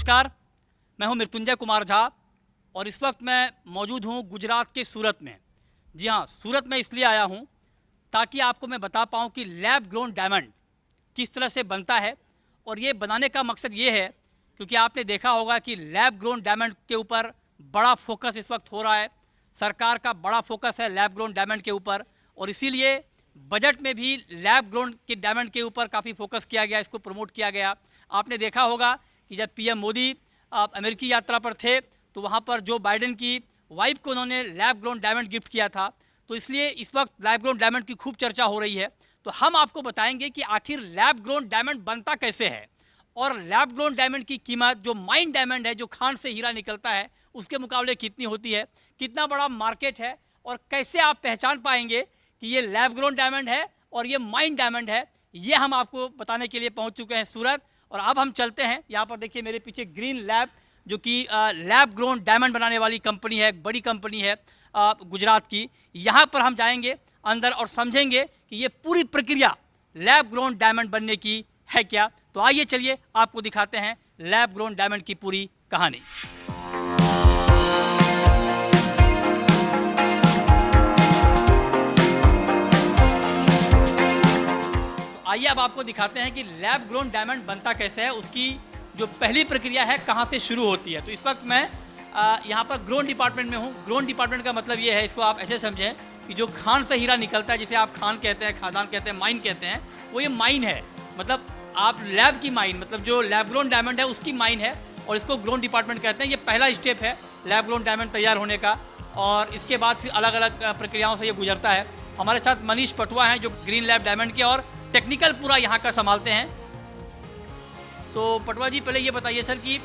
नमस्कार, मैं हूं मृत्युंजय कुमार झा और इस वक्त मैं मौजूद हूं गुजरात के सूरत में। जी हां, सूरत में इसलिए आया हूं ताकि आपको मैं बता पाऊं कि लैब ग्रोन डायमंड किस तरह से बनता है। और ये बनाने का मकसद ये है क्योंकि आपने देखा होगा कि लैब ग्रोन डायमंड के ऊपर बड़ा फोकस इस वक्त हो रहा है। सरकार का बड़ा फोकस है लैब ग्रोन डायमंड के ऊपर और इसीलिए बजट में भी लैब ग्रोन के डायमंड के ऊपर काफ़ी फोकस किया गया, इसको प्रमोट किया गया। आपने देखा होगा कि जब पीएम मोदी अमेरिकी यात्रा पर थे तो वहाँ पर जो बाइडेन की वाइफ को उन्होंने लैब ग्रोन डायमंड गिफ्ट किया था। तो इसलिए इस वक्त लैब ग्रोन डायमंड की खूब चर्चा हो रही है। तो हम आपको बताएंगे कि आखिर लैब ग्रोन डायमंड बनता कैसे है और लैब ग्रोन डायमंड की कीमत जो माइन डायमंड है, जो खान से हीरा निकलता है, उसके मुकाबले कितनी होती है, कितना बड़ा मार्केट है और कैसे आप पहचान पाएंगे कि ये लैब ग्रोन डायमंड है और ये माइन डायमंड है। ये हम आपको बताने के लिए पहुंच चुके हैं सूरत। और अब हम चलते हैं, यहाँ पर देखिए मेरे पीछे ग्रीन लैब, जो कि लैब ग्रोन डायमंड बनाने वाली कंपनी है, बड़ी कंपनी है गुजरात की। यहाँ पर हम जाएंगे अंदर और समझेंगे कि ये पूरी प्रक्रिया लैब ग्रोन डायमंड बनने की है क्या। तो आइए चलिए आपको दिखाते हैं लैब ग्रोन डायमंड की पूरी कहानी। आइए अब आपको दिखाते हैं कि लैब ग्रोन डायमंड बनता कैसे है, उसकी जो पहली प्रक्रिया है कहाँ से शुरू होती है। तो इस वक्त मैं यहाँ पर ग्रोन डिपार्टमेंट में हूँ। ग्रोन डिपार्टमेंट का मतलब ये है, इसको आप ऐसे समझें कि जो खान से हीरा निकलता है, जिसे आप खान कहते हैं, खादान कहते हैं, माइन कहते हैं, वो ये माइन है। मतलब आप लैब की माइन, मतलब जो लैब ग्रोन डायमंड है उसकी माइन है और इसको ग्रोन डिपार्टमेंट कहते हैं। ये पहला स्टेप है लैब ग्रोन डायमंड तैयार होने का और इसके बाद फिर अलग अलग प्रक्रियाओं से ये गुजरता है। हमारे साथ मनीष पटवा हैं जो ग्रीन लैब डायमंड के और टेक्निकल पूरा यहाँ का संभालते हैं। तो पटवा जी, पहले ये बताइए सर कि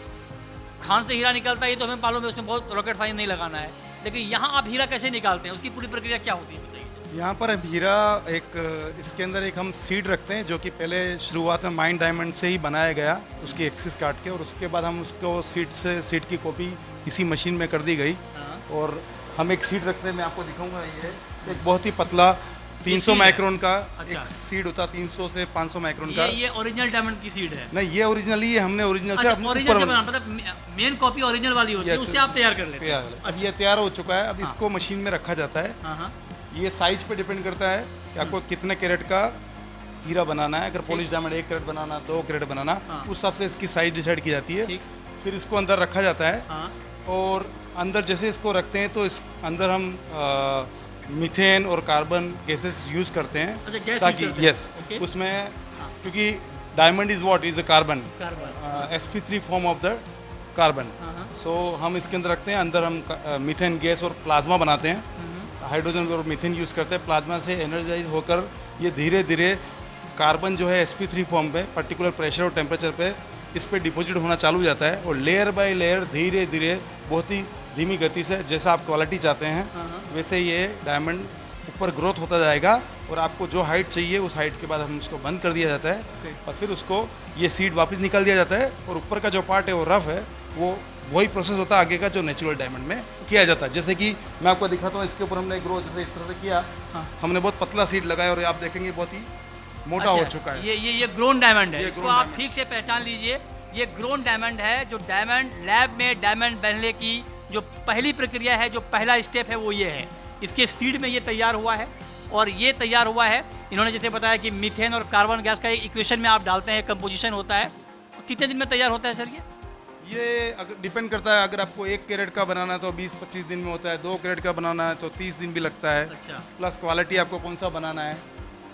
खान से हीरा निकलता है, ये तो हमें मालूम है, उसमें बहुत रॉकेट साइंस नहीं लगाना है, लेकिन यहाँ आप हीरा कैसे निकालते हैं, उसकी पूरी प्रक्रिया क्या होती है बताइए। यहाँ पर हीरा इसके अंदर एक हम सीड रखते हैं जो कि पहले शुरुआत में माइन डायमंड से ही बनाया गया, उसकी एक्सिस काट के, और उसके बाद हम उसको सीड की कॉपी इसी मशीन में कर दी गई। और हम एक सीड रखते हैं, मैं आपको दिखाऊंगा। ये एक बहुत ही पतला 300 माइक्रोन का एक सीड होता है, 300 से 500 माइक्रोन का। ये ओरिजिनल डायमंड की सीड है? नहीं, ये ओरिजिनली हमने ओरिजिनल से मतलब मेन कॉपी ओरिजिनल वाली होती है, उससे आप तैयार कर लेते हैं। अब ये तैयार हो चुका है, अब इसको मशीन में रखा जाता है। ये साइज पे डिपेंड करता है कि आपको कितने कैरेट का हीरा बनाना है। अगर पॉलिश डायमंड 1 कैरेट बनाना, 2 कैरेट बनाना, उस हिसाब से इसकी साइज डिसाइड की जाती है। फिर इसको अंदर रखा जाता है और अंदर जैसे इसको रखते हैं तो इस अंदर हम मीथेन और कार्बन गैसेस यूज करते हैं ताकि उसमें, क्योंकि diamond is what is a carbon, sp3 form of the carbon. So हम इसके अंदर रखते हैं, अंदर हम मीथेन गैस और प्लाज्मा बनाते हैं, हाइड्रोजन और मीथेन यूज करते हैं। प्लाज्मा से एनर्जाइज होकर ये धीरे धीरे कार्बन जो है sp3 फॉर्म पे पर्टिकुलर प्रेशर और टेम्परेचर पे इस पर डिपॉजिट होना चालू हो जाता है और लेयर बाय लेयर धीरे धीरे बहुत ही धीमी गति से, जैसा आप क्वालिटी चाहते हैं वैसे ये डायमंड ऊपर ग्रोथ होता जाएगा और आपको जो हाइट चाहिए उस हाइट के बाद हम उसको बंद कर दिया जाता है और फिर उसको ये सीड वापस निकाल दिया जाता है और ऊपर का जो पार्ट है वो रफ है, वो वही प्रोसेस होता है आगे का जो नेचुरल डायमंड में किया जाता है। जैसे कि मैं आपको दिखाता हूँ, इसके ऊपर हमने ग्रो जैसे इस तरह से किया, हमने बहुत पतला सीड लगाया और आप देखेंगे बहुत ही मोटा हो चुका है। ये ग्रोन डायमंड है, इसको आप ठीक से पहचान लीजिए। ये ग्रोन डायमंड है, जो डायमंड लैब में डायमंड बनने की जो पहली प्रक्रिया है, जो पहला स्टेप है वो ये है। इसके सीड में ये तैयार हुआ है और ये तैयार हुआ है, इन्होंने जैसे बताया कि मीथेन और कार्बन गैस का इक्वेशन में आप डालते हैं, कंपोजिशन होता है। कितने दिन में तैयार होता है सर ये अगर डिपेंड करता है, अगर आपको 1 कैरेट का बनाना है तो 20-25 दिन में होता है, 2 कैरेट का बनाना है तो 30 दिन भी लगता है। अच्छा। प्लस क्वालिटी आपको कौन सा बनाना है,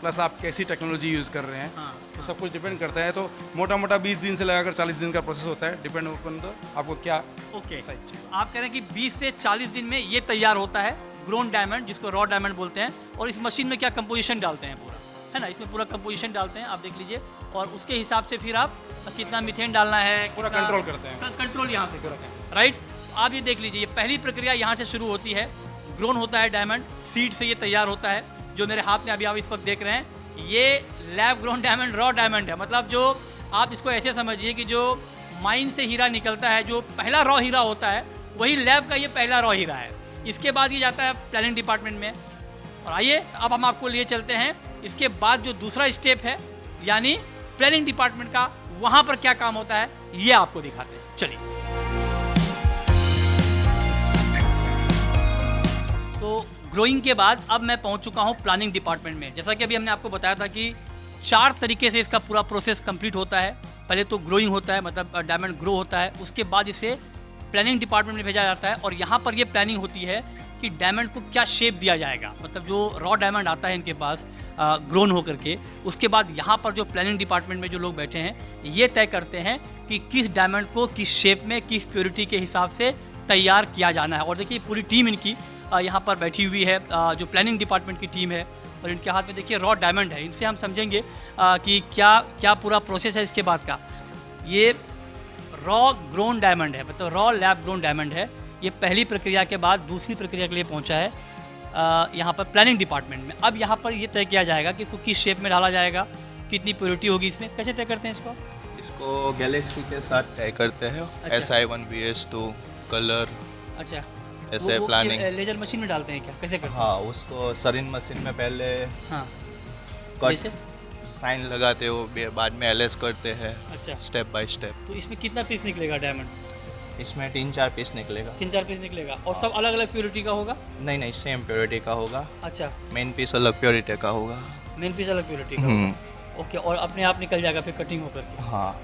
प्लस आप कैसी टेक्नोलॉजी यूज़ कर रहे हैं, तो सब कुछ डिपेंड करता है। तो मोटा मोटा 20 दिन से लगाकर 40 दिन का प्रोसेस होता है, डिपेंड अपन तो आपको क्या साइज चाहिए। आप कह रहे हैं कि 20 से 40 दिन में ये तैयार होता है ग्रोन डायमंड, जिसको रॉ डायमंड बोलते हैं। और इस मशीन में क्या कंपोजिशन डालते हैं पूरा, है ना, इसमें पूरा कंपोजिशन डालते हैं, आप देख लीजिए, और उसके हिसाब से फिर आप कितना मीथेन डालना है पूरा कंट्रोल करते हैं, कंट्रोल यहाँ पे राइट। आप ये देख लीजिए, ये पहली प्रक्रिया यहाँ से शुरू होती है, ग्रोन होता है डायमंड, सीड से ये तैयार होता है। जो मेरे हाथ में अभी आप इस वक्त देख रहे हैं, ये lab grown diamond raw diamond है। मतलब जो आप इसको ऐसे समझिए कि जो माइन से हीरा निकलता है, जो पहला रॉ हीरा होता है, वही लैब का ये पहला रॉ हीरा है। इसके बाद ये जाता है प्लानिंग डिपार्टमेंट में। और आइए अब हम आपको लिए चलते हैं इसके बाद जो दूसरा स्टेप है, यानी प्लानिंग डिपार्टमेंट का वहाँ पर क्या काम होता है ये आपको दिखाते हैं। चलिए। तो ग्रोइंग के बाद अब मैं पहुँच चुका हूँ प्लानिंग डिपार्टमेंट में। जैसा कि अभी हमने आपको बताया था कि 4 तरीके से इसका पूरा प्रोसेस कंप्लीट होता है। पहले तो ग्रोइंग होता है, मतलब डायमंड ग्रो होता है, उसके बाद इसे प्लानिंग डिपार्टमेंट में भेजा जाता है और यहाँ पर ये प्लानिंग होती है कि डायमंड को क्या शेप दिया जाएगा। मतलब जो रॉ डायमंड आता है इनके पास ग्रोन होकर के, उसके बाद यहाँ पर जो प्लानिंग डिपार्टमेंट में जो लोग बैठे हैं ये तय करते हैं कि किस डायमंड को किस शेप में किस प्योरिटी के हिसाब से तैयार किया जाना है। और देखिए पूरी टीम इनकी यहाँ पर बैठी हुई है, जो प्लानिंग डिपार्टमेंट की टीम है, और इनके हाथ में देखिए रॉ डायमंड है। इनसे हम समझेंगे कि क्या क्या पूरा प्रोसेस है इसके बाद का। ये रॉ ग्रोन डायमंड है, मतलब रॉ लैब ग्रोन डायमंड है। ये पहली प्रक्रिया के बाद दूसरी प्रक्रिया के लिए पहुंचा है यहाँ पर प्लानिंग डिपार्टमेंट में। अब यहाँ पर ये तय किया जाएगा कि इसको किस शेप में डाला जाएगा, कितनी प्योरिटी होगी इसमें। कैसे तय करते हैं इसको? इसको गैलेक्सी के साथ तय करते हैं। अच्छा। SI1 VS2 कलर अच्छा, ऐसे प्लानिंग। लेजर मशीन में डालते हैं क्या, कैसे करते हैं? हाँ, उसको सरिन मशीन में पहले हाँ, कट जैसे? साइन लगाते हो, बाद में LS करते हैं अच्छा, स्टेप बाय स्टेप। तो इसमें कितना पीस निकलेगा डायमंड? इसमें 3-4 पीस निकलेगा। 3-4 पीस निकलेगा और सब अलग अलग प्योरिटी का होगा? नहीं, सेम प्योरिटी का होगा। अच्छा, मेन पीस अलग प्योरिटी का होगा। मेन पीस अलग प्योरिटी का होगा। ओके, और अपने आप निकल जाएगा फिर कटिंग होकर के? हाँ।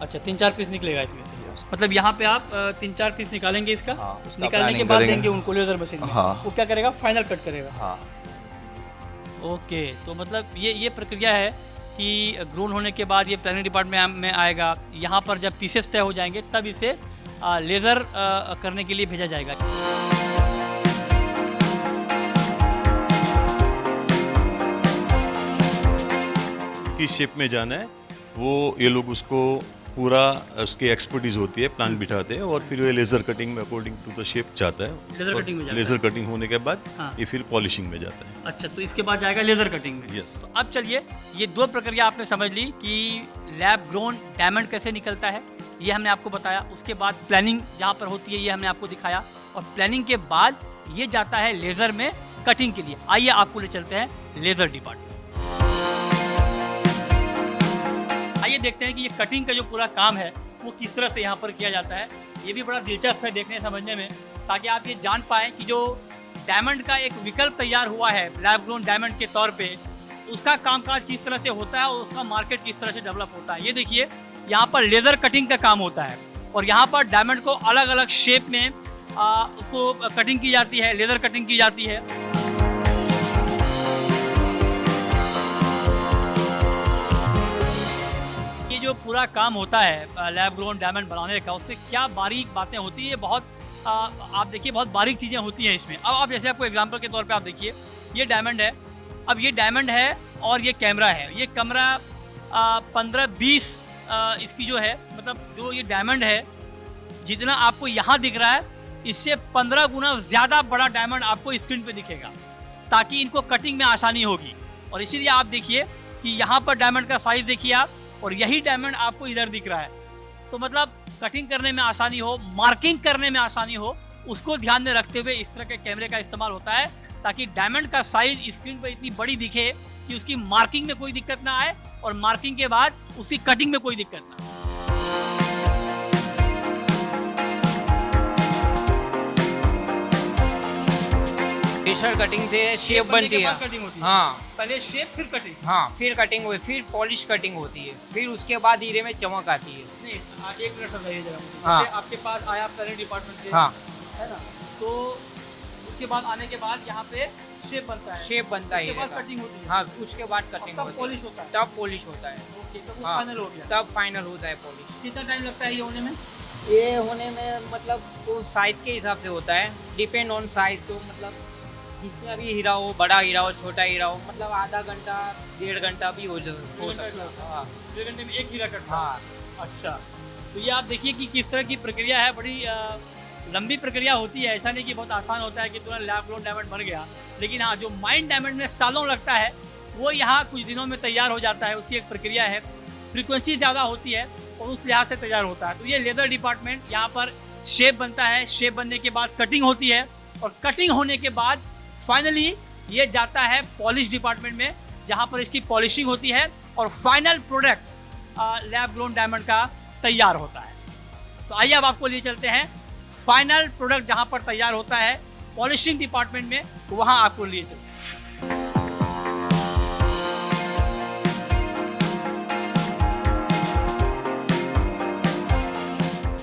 अच्छा, 3-4 पीस निकलेगा इसमें से। मतलब यहाँ पे आप 3-4 पीस निकालेंगे इसका। हाँ, उसका निकालने के planning बाद करेंगे। देंगे उनको लेजर मशीन में। हाँ। वो क्या करेगा, फाइनल कट करेगा। हाँ। ओके, तो मतलब ये प्रक्रिया है कि ग्रोन होने के बाद ये प्लानिंग डिपार्टमेंट में आएगा। यहाँ पर जब पीसेस तय हो जाएंगे तब इसे लेज़र करने के लिए भेजा जाएगा। किस शेप में जाना है वो ये लोग उसको पूरा उसकी एक्सपर्टीज होती है, प्लान बिठाते हैं और फिर ये लेज़र कटिंग में अकॉर्डिंग टू द शेप जाता है। लेज़र कटिंग में जाता है। लेज़र कटिंग होने के बाद हाँ। ये फिर पॉलिशिंग में जाता है। अच्छा, तो इसके बाद जाएगा लेज़र कटिंग में। यस। तो अब चलिए, ये 2 प्रक्रिया आपने समझ ली कि लैब ग्रोन डायमंड कैसे निकलता है, ये हमने आपको बताया। उसके बाद प्लानिंग जहाँ पर होती है ये हमने आपको दिखाया, और प्लानिंग के बाद ये जाता है लेज़र में कटिंग के लिए। आइए आपको ले चलते हैं लेज़र डिपार्टमेंट। आइए देखते हैं कि ये कटिंग का जो पूरा काम है वो किस तरह से यहाँ पर किया जाता है। ये भी बड़ा दिलचस्प है देखने समझने में, ताकि आप ये जान पाएँ कि जो डायमंड का एक विकल्प तैयार हुआ है लैब ग्रोन डायमंड के तौर पे, उसका कामकाज किस तरह से होता है और उसका मार्केट किस तरह से डेवलप होता है। ये देखिए, यहाँ पर लेज़र कटिंग का काम होता है और यहाँ पर डायमंड को अलग अलग शेप में उसको कटिंग की जाती है, लेज़र कटिंग की जाती है। ये जो पूरा काम होता है लैब ग्रोन डायमंड बनाने का, उसमें क्या बारीक बातें होती है, बहुत आप देखिए बहुत बारीक चीज़ें होती हैं इसमें। अब आप जैसे आपको एग्जांपल के तौर पे आप देखिए, ये डायमंड है। अब ये डायमंड है और ये कैमरा है। ये कैमरा 15-20 इसकी जो है, मतलब जो ये डायमंड है जितना आपको यहाँ दिख रहा है इससे 15 गुना ज़्यादा बड़ा डायमंड आपको स्क्रीन पे दिखेगा, ताकि इनको कटिंग में आसानी होगी। और इसीलिए आप देखिए कि यहाँ पर डायमंड का साइज़ देखिए आप, और यही डायमंड आपको इधर दिख रहा है। तो मतलब कटिंग करने में आसानी हो, मार्किंग करने में आसानी हो, उसको ध्यान में रखते हुए इस तरह के कैमरे का इस्तेमाल होता है, ताकि डायमंड का साइज स्क्रीन पर इतनी बड़ी दिखे कि उसकी मार्किंग में कोई दिक्कत ना आए और मार्किंग के बाद उसकी कटिंग में कोई दिक्कत ना आए। लेजर कटिंग से शेप बनने बनती के है। बाद कटिंग होती है। हाँ पहले शेप फिर कटिंग। हाँ, फिर कटिंग हुई, फिर पॉलिश कटिंग होती है, फिर उसके बाद हीरे में चमक आती है। नहीं, एक मिनट समझाइए जरा मुझे। हाँ। जैसे आपके पास आया प्लानिंग डिपार्टमेंट से, हाँ, है ना, तो उसके बाद आने के बाद यहाँ पे शेप बनता है, शेप बनता है उसके हीरे बाद का। कटिंग होती है, हाँ, उसके बाद और कटिंग तब होती पॉलिश है, होता है। तब पॉलिश होता है। ओके, तो वो हाँ, फाइनल हो गया। तब फाइनल होता है पॉलिश। कितना टाइम लगता है ये होने में? ये होने में मतलब वो साइज के हिसाब से होता है, डिपेंड ऑन साइज। तो मतलब जितना भी हीरा हो, बड़ा हीरा हो, छोटा हीरा हो, मतलब आधा घंटा 1.5 घंटा भी हो सकता है। हाँ 1 घंटे में एक हीरा कटता है। हाँ, अच्छा, तो ये आप देखिए कि किस तरह की प्रक्रिया है। बड़ी लंबी प्रक्रिया होती है। ऐसा नहीं कि बहुत आसान होता है कि तुरंत लैब ग्रोन डायमंड बन गया। लेकिन हाँ, जो माइन डायमंड में सालों लगता है वो यहाँ कुछ दिनों में तैयार हो जाता है। उसकी एक प्रक्रिया है, फ्रीक्वेंसी ज़्यादा होती है और उस लिहाज से तैयार होता है। तो ये लेज़र डिपार्टमेंट, यहाँ पर शेप बनता है, शेप बनने के बाद कटिंग होती है, और कटिंग होने के बाद फाइनली ये जाता है पॉलिश डिपार्टमेंट में, जहाँ पर इसकी पॉलिशिंग होती है और final product lab grown diamond का तैयार होता है। तो आइए अब आपको लिए चलते हैं फाइनल प्रोडक्ट जहां पर तैयार होता है पॉलिशिंग डिपार्टमेंट में, वहां आपको लिए चलते हैं।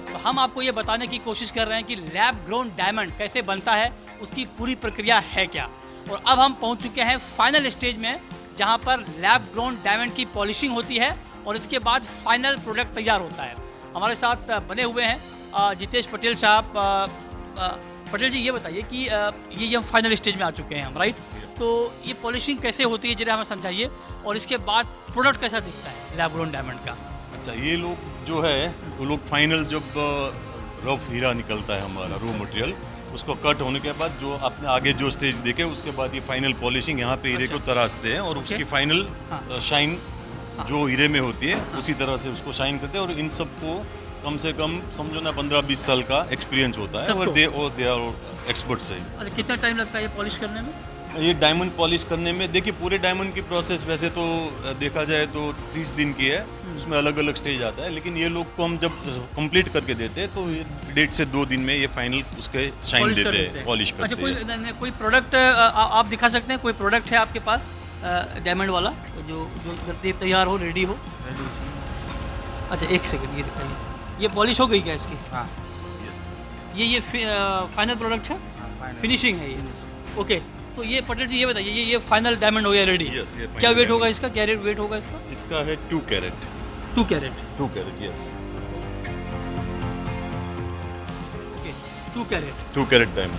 तो हम आपको ये बताने की कोशिश कर रहे हैं कि लैब ग्रोन डायमंड कैसे बनता है, उसकी पूरी प्रक्रिया है क्या। और अब हम पहुंच चुके हैं फाइनल स्टेज में, जहां पर लैब ग्रोन डायमंड की पॉलिशिंग होती है और इसके बाद फाइनल प्रोडक्ट तैयार होता है। हमारे साथ बने हुए हैं जितेश पटेल साहब। पटेल जी, ये बताइए कि ये हम फाइनल स्टेज में आ चुके हैं हम, राइट? तो ये पॉलिशिंग कैसे होती है, जरा हमें समझाइए, और इसके बाद प्रोडक्ट कैसा दिखता है लैब ग्रोन डायमंड का। अच्छा, ये लोग जो है वो लोग फाइनल जब रफ हीरा निकलता है हमारा रॉ मटेरियल, उसको कट होने के बाद जो आपने आगे जो स्टेज देखे उसके बाद ये फाइनल पॉलिशिंग यहाँ पे हीरे को तराशते हैं और उसकी फाइनल शाइन जो हीरे में होती है उसी तरह से उसको शाइन करते हैं। और इन सबको कम से कम समझो ना 15-20 साल का एक्सपीरियंस होता है और दे आर एक्सपर्ट्स है। अच्छा, कितना टाइम लगता है ये पॉलिश करने में? ये डायमंड पॉलिश करने में देखिए पूरे डायमंड की प्रोसेस वैसे तो देखा जाए तो 30 दिन की है, उसमें अलग अलग स्टेज आता है, लेकिन ये लोग को हम जब कंप्लीट करके देते हैं तो 1.5 से 2 दिन में ये फाइनल उसके शाइन देते हैं, पॉलिश करते हैं। अच्छा, कोई प्रोडक्ट आप दिखा सकते हैं? कोई प्रोडक्ट है आपके पास डायमंड वाला जो तैयार हो, रेडी हो? अच्छा, एक सेकंड, ये दिखाइए। ये पॉलिश हो गई क्या इसकी? हाँ, ये फाइनल प्रोडक्ट है, फिनिशिंग है ये। ओके, तो ये पटेल जी ये बताइए, ये फाइनल डायमंड हो गया रेडी? Yes, ये क्या final वेट होगा diamond। इसका? क्या वेट होगा इसका? इसका है 2 carat. 2 carat. 2 carat, yes. Okay, 2 carat. 2 carat diamond,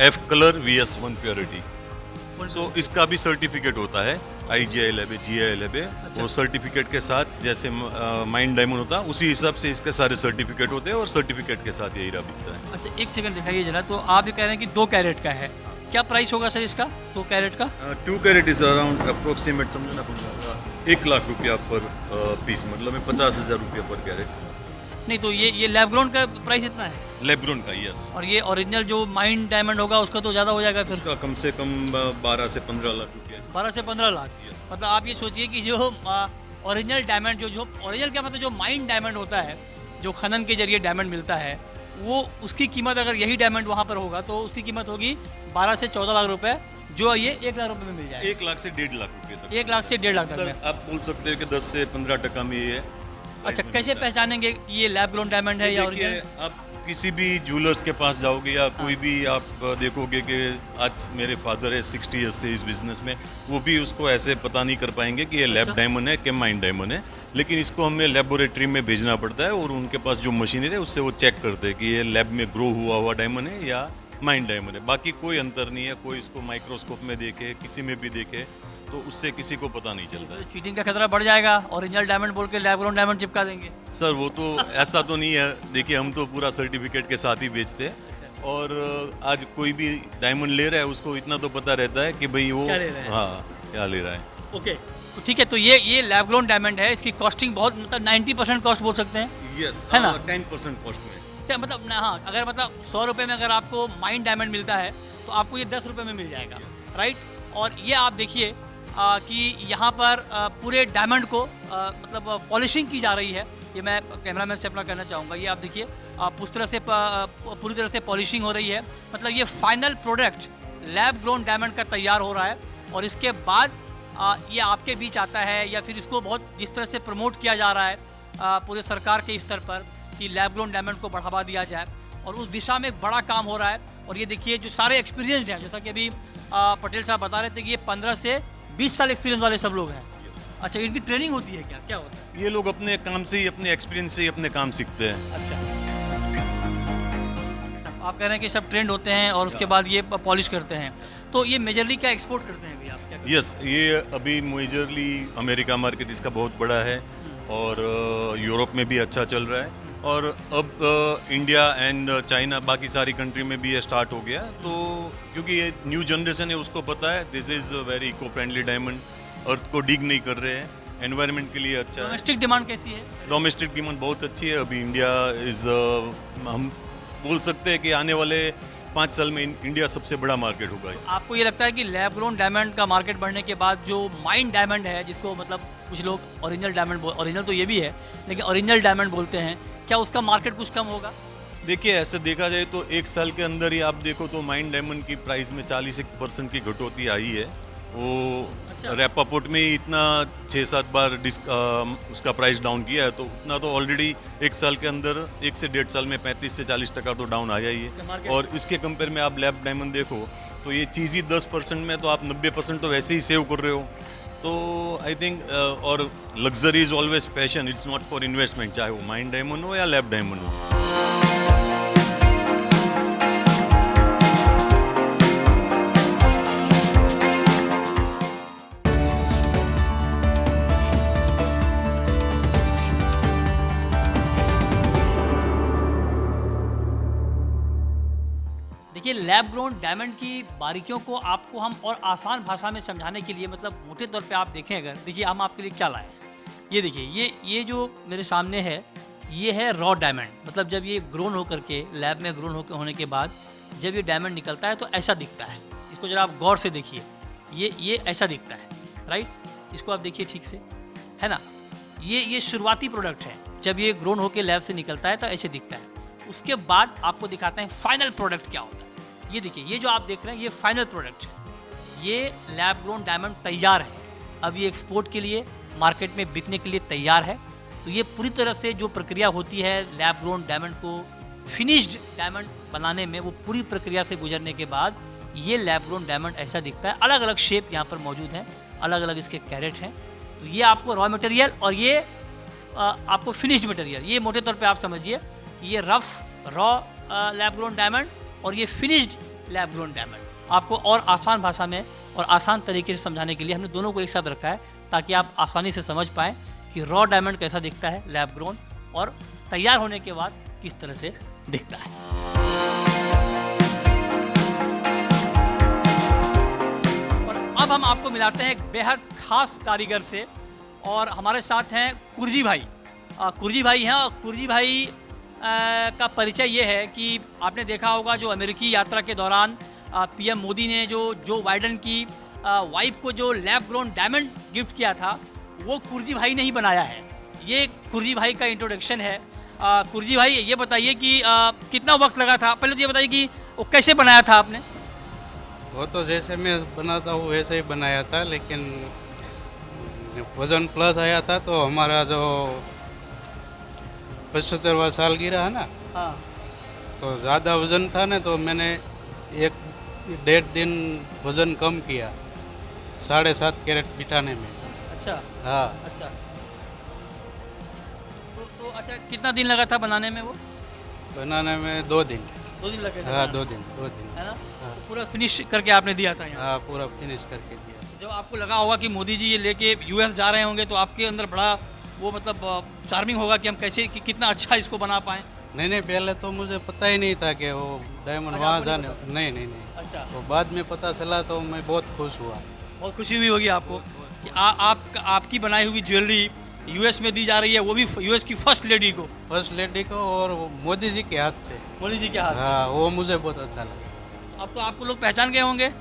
F colour VS1 purity. So इसका भी सर्टिफिकेट होता है, IGI लैब है, GI लैब है। वो सर्टिफिकेट के साथ जैसे माइंड डायमंड होता है उसी हिसाब से इसके सारे सर्टिफिकेट होते हैं और सर्टिफिकेट के साथ ये हीरा बिकता है। अच्छा, एक सेकंड दिखाइए जरा। तो आप ये कह रहे हैं कि 2 कैरेट का है, क्या प्राइस होगा सर इसका 2 कैरेट का? 2 कैरेट इज अराउंड अप्रोक्सीमेट समझो ना 1 लाख रुपया पर पीस, मतलब में 50,000 रुपया पर कैरेट। नहीं, तो ये लैब ग्रोन का प्राइस इतना है? लेब्रोन का, यस। और ये ओरिजिनल जो माइंड डायमंड होगा उसका तो ज़्यादा हो जाएगा फिर? उसका कम से कम 12 से 15 लाख रुपया। 12 से 15 लाख। मतलब आप ये सोचिए कि जो ओरिजिनल डायमंड जो ओरिजिनल क्या मतलब जो माइंड डायमंड होता है, जो खनन के जरिए डायमंड मिलता है, वो उसकी कीमत अगर यही डायमंड वहाँ पर होगा तो उसकी कीमत होगी 12 से 14 लाख रुपए, जो ये 1 लाख रुपए में मिल जाएगा। 1 लाख से 1.5 लाख रुपये तक। 1 लाख से 1.5 लाख तक में। आप बोल सकते हो कि 10 से 15% में ये है। अच्छा, कैसे पहचानेंगे कि ये लैब ग्रोन डायमंड है या ओरिजिनल? देखिए, आप किसी भी ज्वेलर्स के पास जाओगे या कोई भी आप देखोगे कि आज मेरे फादर है 60 ईयर्स से इस बिजनेस में, वो भी उसको ऐसे पता नहीं कर पाएंगे कि ये लैब डायमंड है कि माइंड डायमंड है। लेकिन इसको हमें लेबोरेटरी में भेजना पड़ता है और उनके पास जो मशीनरी है उससे वो चेक करते हैं कि ये लैब में ग्रो हुआ डायमंड है या माइंड डायमंड है। बाकी कोई अंतर नहीं है, कोई इसको माइक्रोस्कोप में देखे, किसी में भी देखे तो उससे किसी को पता नहीं चलता है। चीटिंग का खतरा बढ़ जाएगा, ओरिजिनल डायमंड बोल के लैब ग्रोन डायमंड चिपका देंगे। सर वो तो ऐसा तो नहीं है, देखिए हम तो पूरा सर्टिफिकेट के साथ ही बेचते हैं और आज कोई भी डायमंड ले रहा है उसको इतना तो पता रहता है कि भाई वो क्या ले रहा है। हाँ क्या ले रहा है। ओके, तो ठीक है, तो ये लैब ग्रोन डायमंड है, इसकी कॉस्टिंग बहुत मतलब 90% कॉस्ट बोल सकते हैं, यस है ना? 10% कॉस्ट में। क्या मतलब ना, हाँ, अगर मतलब 100 रुपये में अगर आपको माइंड डायमंड मिलता है तो आपको ये 10 रुपये में मिल जाएगा, राइट? और ये आप देखिए कि यहाँ पर पूरे डायमंड को मतलब पॉलिशिंग की जा रही है। ये मैं कैमरामैन से अपना कहना चाहूँगा, ये आप देखिए उस तरह से पूरी तरह से पॉलिशिंग हो रही है। मतलब ये final product lab grown diamond का तैयार हो रहा है और इसके बाद ये आपके बीच आता है, या फिर इसको बहुत जिस तरह से प्रमोट किया जा रहा है पूरे सरकार के स्तर पर कि लैब ग्रोन डायमंड को बढ़ावा दिया जाए, और उस दिशा में एक बड़ा काम हो रहा है। और ये देखिए जो सारे एक्सपीरियंसड हैं, जैसा कि अभी पटेल साहब बता रहे थे कि ये 15 से 20 साल एक्सपीरियंस वाले सब लोग हैं। अच्छा, इनकी ट्रेनिंग होती है क्या होता है? ये लोग अपने काम से ही, अपने एक्सपीरियंस से ही अपने काम सीखते हैं। अच्छा, आप कह रहे हैं कि सब ट्रेंड होते हैं और उसके बाद ये पॉलिश करते हैं, तो ये मेजरली क्या एक्सपोर्ट करते हैं अभी आप क्या? यस, ये अभी मेजरली अमेरिका मार्केट इसका बहुत बड़ा है और यूरोप में भी अच्छा चल रहा है और अब इंडिया एंड चाइना बाकी सारी कंट्री में भी ये स्टार्ट हो गया। तो क्योंकि ये न्यू जनरेशन है उसको पता है this is very eco friendly diamond, earth को डिग नहीं कर रहे हैं, एनवायरनमेंट के लिए अच्छा है। डोमेस्टिक डिमांड कैसी है? डोमेस्टिक डिमांड बहुत अच्छी है। अभी इंडिया इज़ हम बोल सकते हैं कि आने वाले 5 साल में इंडिया सबसे बड़ा मार्केट होगा। आपको ये लगता है कि लैब ग्रोन डायमंड का मार्केट बढ़ने के बाद जो माइंड डायमंड है, जिसको मतलब कुछ लोग ओरिजिनल डायमंड ओरिजिनल तो ये भी है, लेकिन ओरिजिनल डायमंड बोलते हैं, क्या उसका मार्केट कुछ कम होगा? देखिए ऐसे देखा जाए तो एक साल के अंदर ही आप देखो तो माइन डायमंड की प्राइस में 40% की कटौती आई है। वो रैपापोर्ट में ही इतना 6-7 बार उसका प्राइस डाउन किया है, तो उतना तो ऑलरेडी एक साल के अंदर 1 से 1.5 साल में 35 से 40% तो डाउन आया ही है। और इसके कंपेयर में आप लैब डायमंड देखो तो ये चीज़ ही 10% में, तो आप 90% तो वैसे ही सेव कर रहे हो। तो आई थिंक और luxury is always passion, it's not for investment, चाहे वो माइन डायमंड हो या लैब डायमंड हो। देखिए, लैब ग्रोन डायमंड की बारीकियों को आपको हम और आसान भाषा में समझाने के लिए, मतलब मोटे तौर पे आप देखें अगर, देखिए हम आपके लिए क्या लाए हैं। ये देखिए, ये जो मेरे सामने है, ये है रॉ डायमंड। मतलब जब ये ग्रोन होकर के लैब में ग्रोन होने के बाद जब ये डायमंड निकलता है तो ऐसा दिखता है। इसको जरा आप गौर से देखिए, ये ऐसा दिखता है, राइट। इसको आप देखिए ठीक से, है ना। ये शुरुआती प्रोडक्ट है। जब ये ग्रोन होकर लैब से निकलता है तो ऐसे दिखता है। उसके बाद आपको दिखाते हैं फाइनल प्रोडक्ट क्या होता है। ये देखिए, ये जो आप देख रहे हैं ये फाइनल प्रोडक्ट है। ये लैब ग्रोन डायमंड तैयार है, अब ये एक्सपोर्ट के लिए मार्केट में बिकने के लिए तैयार है। तो ये पूरी तरह से जो प्रक्रिया होती है लैब ग्रोन डायमंड को फिनिश्ड डायमंड बनाने में, वो पूरी प्रक्रिया से गुजरने के बाद ये लैब ग्रोन डायमंड ऐसा दिखता है। अलग अलग शेप यहाँ पर मौजूद हैं, अलग अलग इसके कैरेट हैं। तो ये आपको रॉ मटेरियल और ये आपको फिनिश्ड मटेरियल, ये मोटे तौर पे आप समझिए, ये rough raw lab grown diamond और ये फिनिश्ड लैब ग्रोन डायमंड। आपको और आसान भाषा में और आसान तरीके से समझाने के लिए हमने दोनों को एक साथ रखा है, ताकि आप आसानी से समझ पाएँ कि रॉ डायमंड कैसा दिखता है लैब ग्रोन, और तैयार होने के बाद किस तरह से दिखता है। और अब हम आपको मिलाते हैं एक बेहद खास कारीगर से, और हमारे साथ हैं कुर्जी भाई। कुर्जी भाई हैं, और कुर्जी भाई का परिचय ये है कि आपने देखा होगा जो अमेरिकी यात्रा के दौरान पीएम मोदी ने जो बाइडेन की वाइफ को जो लैब ग्रोन डायमंड गिफ्ट किया था, वो कुर्जी भाई ने ही बनाया है। ये कुर्जी भाई का इंट्रोडक्शन है। कुर्जी भाई, ये बताइए कि कितना वक्त लगा था, पहले तो ये बताइए कि वो कैसे बनाया था आपने? वो तो जैसे मैं बनाता हूँ वैसे ही बनाया था, लेकिन वजन प्लस आया था तो हमारा जो 75वां सालगिरह है ना, हाँ। तो ज़्यादा वजन था ना, तो मैंने 1-1.5 दिन वजन कम किया 7.5 कैरेट बिठाने में। अच्छा। हाँ। अच्छा, तो अच्छा, कितना दिन लगा था बनाने में वो? बनाने में 2 दिन। 2 दिन लगे थे? हाँ, 2 दिन है ना। हाँ। पूरा फिनिश करके आपने दिया था यहाँ? हाँ, पूरा फिनिश करके दिया। जब आपको लगा होगा कि मोदी जी ये लेके यूएस जा रहे होंगे, तो आपके अंदर बड़ा वो मतलब चार्मिंग होगा कि हम कैसे कि कितना अच्छा इसको बना पाएँ। नहीं, पहले तो मुझे पता ही नहीं था कि वो डायमंड अच्छा, वहाँ आपको नहीं जाने। नहीं। अच्छा, तो बाद में पता चला तो मैं बहुत खुश हुआ। बहुत खुशी हुई होगी आपको कि आपकी बनाई हुई ज्वेलरी यूएस में दी जा रही है, वो भी यूएस की फर्स्ट लेडी को। फर्स्ट लेडी को, और वो मोदी जी के हाथ से। मोदी जी के हाथ। हाँ, वो मुझे बहुत अच्छा लगा। अब तो आपको लोग पहचान गए होंगे,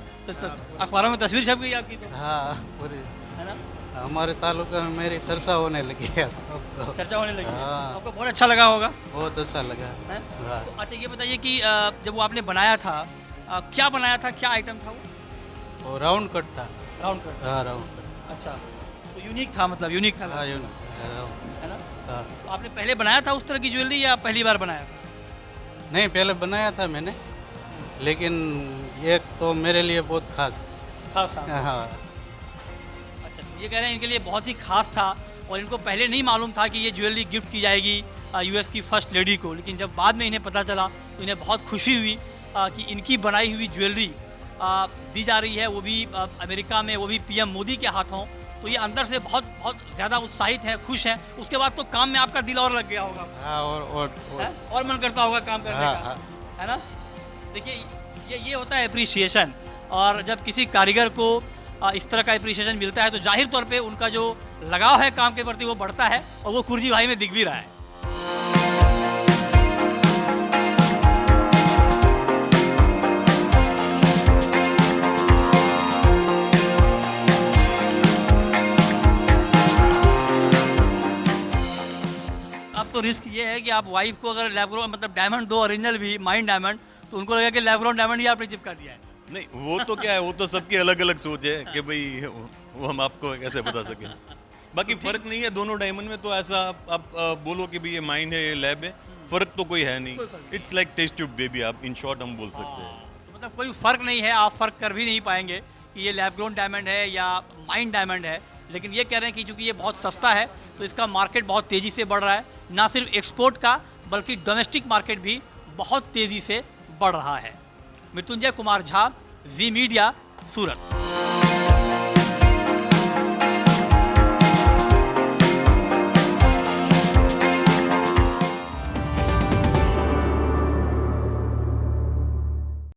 अखबारों में तस्वीर छप गई आपकी तो, हाँ, पूरी है ना। हमारे तालुका में मेरी चर्चा होने लगी है अब तो। चर्चा होने लगी है। हाँ। आपको बहुत अच्छा लगा होगा, बहुत अच्छा लगा। है? हाँ। तो अच्छा, ये बताइए कि जब वो आपने बनाया था, क्या बनाया था, क्या आइटम था वो? वो राउंड कट था। Round cut. हाँ, राउंड कट। अच्छा, तो यूनिक था, मतलब यूनिक था, हाँ, राउंड। है ना। हाँ। तो आपने पहले बनाया था उस तरह की ज्वेलरी या पहली बार बनाया था? नहीं, पहले बनाया था मैंने, लेकिन एक तो मेरे लिए बहुत खास। खास था। हाँ। अच्छा, तो ये कह रहे हैं इनके लिए बहुत ही खास था, और इनको पहले नहीं मालूम था कि ये ज्वेलरी गिफ्ट की जाएगी यूएस की फर्स्ट लेडी को। लेकिन जब बाद में इन्हें पता चला तो इन्हें बहुत खुशी हुई कि इनकी बनाई हुई ज्वेलरी दी जा रही है, वो भी अमेरिका में, वो भी पीएम मोदी के हाथों। तो ये अंदर से बहुत बहुत ज़्यादा उत्साहित हैं, खुश हैं। उसके बाद तो काम में आपका दिल और लग गया होगा। हाँ, और मन करता होगा काम करने हाँ, का, हाँ। है ना। देखिए, ये होता है अप्रिसिएशन, और जब किसी कारीगर को इस तरह का अप्रिसिएशन मिलता है तो जाहिर तौर पे उनका जो लगाव है काम के प्रति वो बढ़ता है, और वो कुर्जी भाई में दिख भी रहा है। तो रिस्क ये है कि आप वाइफ को अगर लैब ग्रोन मतलब डायमंड दो ओरिजिनल भी माइन डायमंड, तो उनको लगेगा कि लैब ग्रोन डायमंड ही आपने चिपका दिया है। नहीं, वो तो क्या है, वो तो सबकी अलग अलग सोच है कि भाई वो हम आपको कैसे बता सकें। बाकी फर्क नहीं है दोनों डायमंड में, तो ऐसा आप बोलो कि भाई ये माइन है ये लैब है, फर्क तो कोई है नहीं। It's like test tube baby, आप इन शॉर्ट हम बोल सकते हैं। तो मतलब कोई फ़र्क नहीं है, आप फ़र्क कर भी नहीं पाएंगे कि ये लैब ग्रोन डायमंड है या माइन डायमंड है। लेकिन ये कह रहे हैं कि चूँकि ये बहुत सस्ता है तो इसका मार्केट बहुत तेज़ी से बढ़ रहा है, ना सिर्फ एक्सपोर्ट का बल्कि डोमेस्टिक मार्केट भी बहुत तेज़ी से बढ़ रहा है। मृत्युंजय कुमार झा, जी मीडिया, सूरत।